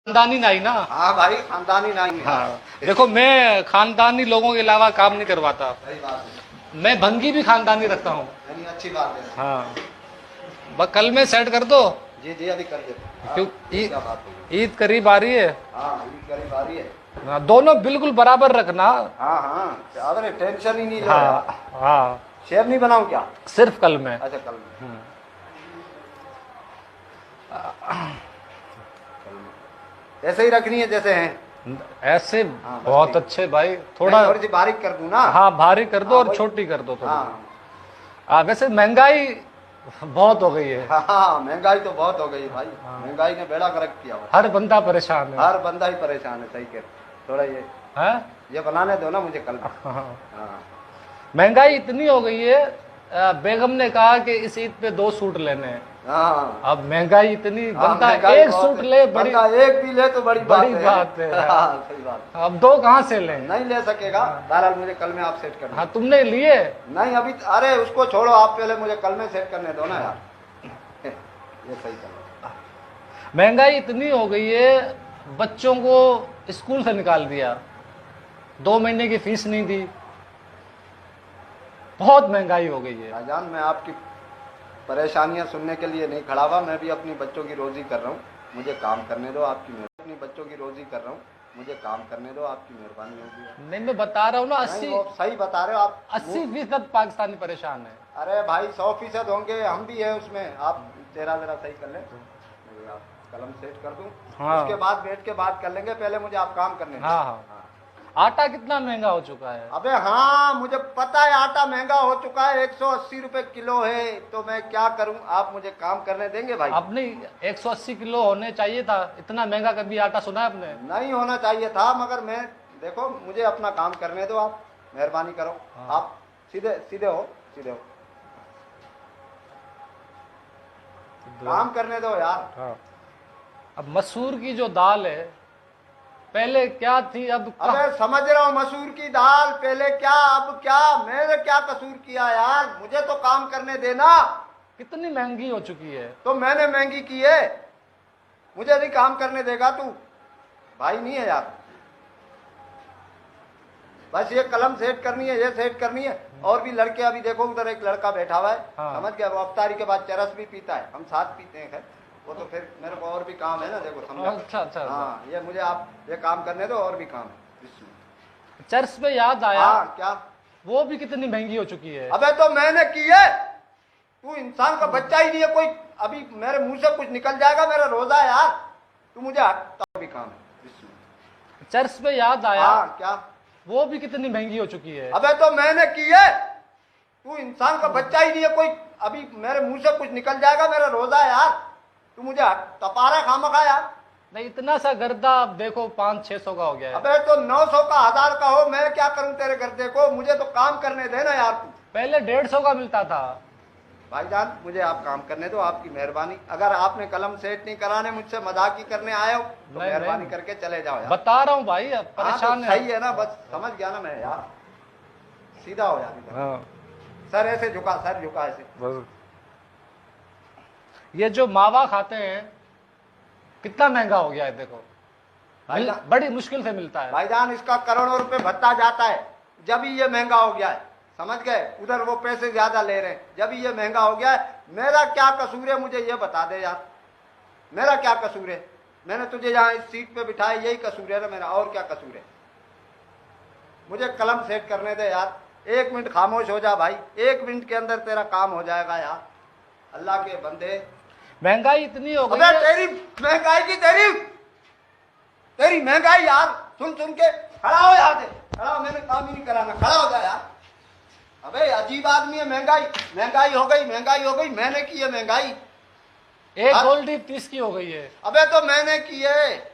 खानदानी नहीं ना। हाँ भाई, खानदानी नहीं। हाँ देखो, मैं खानदानी लोगों के अलावा काम नहीं करवाता। सही बात है। मैं भंगी भी खानदानी रखता हूँ। नहीं, अच्छी बात है। हाँ बस कल में सेट कर दो। जी जी, अभी कर देते। क्यों, क्या बात है। ईद करीब आ रही है। हाँ, ईद करीब आ रही है। हाँ, दोनों बिल्कुल बराबर रखना। हाँ हाँ, अरे टेंशन ही नहीं लो। हाँ हाँ, शेर नहीं बनाऊं क्या? सिर्फ कल में। अच्छा, कल में। ऐसे ही रखनी है जैसे हैं। ऐसे हाँ, बहुत अच्छे भाई। थोड़ा थोड़ी सी बारीक कर दूं ना। हाँ, भारी कर दो हाँ, और छोटी कर दो थोड़ी। हाँ वैसे महंगाई बहुत हो गई है। हाँ, महंगाई तो बहुत हो गई भाई। महंगाई ने बेड़ा गर्क किया हुआ। हर बंदा परेशान है। हर बंदा ही परेशान है। सही कह रहे। थोड़ा ये बनाने दो ना मुझे कल। हाँ, महंगाई इतनी हो गई है, बेगम ने कहा कि इस ईद पे 2 सूट लेने हैं। हाँ। अब महंगाई इतनी, हाँ, बंदा महंगाई एक बहुत सूट है। ले, बड़ी बंदा एक भी ले तो बड़ी बात है। हाँ, सही बात है। अब 2 कहाँ से लें? नहीं ले सकेगा। बहरहाल मुझे कल में आप सेट कर दो। हाँ, तुमने लिए? नहीं अभी, अरे उसको छोड़ो, आप पहले मुझे कल में सेट करने दो ना यार। ये सही चलो। महंगाई इतनी हो गई है, बच्चों को स्कूल से निकाल दिया, 2 महीने की फीस नहीं दी। बहुत महंगाई हो गई है भाईजान, मैं आपकी परेशानियां सुनने के लिए नहीं खड़ा हुआ। मैं भी अपनी बच्चों की रोजी कर रहा हूँ, मुझे काम करने दो। अपनी बच्चों की रोजी कर रहा हूँ, मुझे काम करने दो। आपकी मेहरबानी होगी। नहीं, मैं बता रहा हूँ ना, 80 सही बता रहे हो आप। 80% पाकिस्तानी परेशान है। अरे भाई, 100% होंगे, हम भी है उसमें। आप तेरा जरा सही कर ले, आप कलम सेट कर दूं। हाँ। उसके बाद बैठ के बात कर लेंगे। पहले मुझे आप काम करने दो। हाँ हाँ, आटा कितना महंगा हो चुका है। अबे हाँ, मुझे पता है आटा महंगा हो चुका है। 180 रुपए किलो है। तो मैं क्या करूं? आप मुझे काम करने देंगे भाई? अपने 180 किलो होने चाहिए था। इतना महंगा कभी आटा सुना है आपने? नहीं होना चाहिए था, मगर मैं, देखो मुझे अपना काम करने दो। आप मेहरबानी करो। हाँ। आप सीधे सीधे हो, सीधे हो, काम करने दो यार। हाँ। अब मसूर की जो दाल है, पहले क्या थी, अब अबे समझ रहा हूँ, मसूर की दाल पहले क्या अब क्या? मैंने क्या कसूर किया यार? मुझे तो काम करने देना। कितनी महंगी हो चुकी है। तो मैंने महंगी की है, मुझे नहीं काम करने देगा तू? भाई नहीं है यार। बस ये कलम सेट करनी है, ये सेट करनी है। और भी लड़के, अभी देखो उधर एक लड़का बैठा हुआ है। हाँ। समझ गया? वो अफ्तारी के बाद चरस भी पीता है, हम साथ पीते हैं। खैर वो तो फिर मेरे को और भी काम है ना, देखो समझा। अच्छा। हाँ, ये मुझे आप ये काम करने दो, और भी काम है इसमें। चर्च पे याद आया। हाँ, क्या? वो भी कितनी महंगी हो चुकी है। अबे तो मैंने की है। तू इंसान का बच्चा ही नहीं है कोई। अभी मेरे मुंह से कुछ निकल जाएगा, मेरा रोजा है यार। तू मुझे हटता भी काम है इसमें। चर्च पे याद आया। हाँ, क्या? वो भी कितनी महंगी हो चुकी है। अबे तो मैंने की है। तू इंसान का बच्चा ही नहीं है कोई। अभी मेरे मुंह से कुछ निकल जाएगा, मेरा रोजा है यार। तू मुझे तपारा खामखा यार। नहीं, इतना सा गर्दा अब देखो 500-600 का हो गया है। अबे तो 900 का, 1000 का हो, मैं क्या करूं तेरे गर्दे को? मुझे तो काम करने देना यार तू। पहले 150 का मिलता था। भाईजान, मुझे आप काम करने दो, आपकी मेहरबानी। अगर आपने कलम सेट नहीं कराने, मुझसे मजाक ही करने आए हो, तो मेहरबानी करके चले जाओ यार। बता रहा हूँ भाई, अब परेशान है। सही है ना, बस समझ गया ना मैं यार। सीधा हो यार। सर ऐसे झुका, सर झुका ऐसे। ये जो मावा खाते हैं, कितना महंगा हो गया है देखो। बड़ी मुश्किल से मिलता है भाईजान। इसका करोड़ों रुपए भत्ता जाता है, जब ही ये महंगा हो गया है। समझ गए? उधर वो पैसे ज्यादा ले रहे हैं, जब ही ये महंगा हो गया है। मेरा क्या कसूर है, मुझे ये बता दे यार। मेरा क्या कसूर है? मैंने तुझे यहाँ इस सीट पे बिठाया, यही कसूर है ना मेरा, और क्या कसूर है? मुझे कलम सेट करने दे यार। 1 मिनट खामोश हो जा भाई, 1 मिनट के अंदर तेरा काम हो जाएगा यार। अल्लाह के बंदे, महंगाई इतनी हो गई है। तेरी महंगाई की, तेरी महंगाई यार। सुन के खड़ा हो यार से। खड़ा हो, मैंने काम ही नहीं कराना। खड़ा हो जा यार। अबे अजीब आदमी है। महंगाई हो गई, मैंने की है महंगाई। 1 गोल्डी 30 की हो गई है। अबे तो मैंने की है।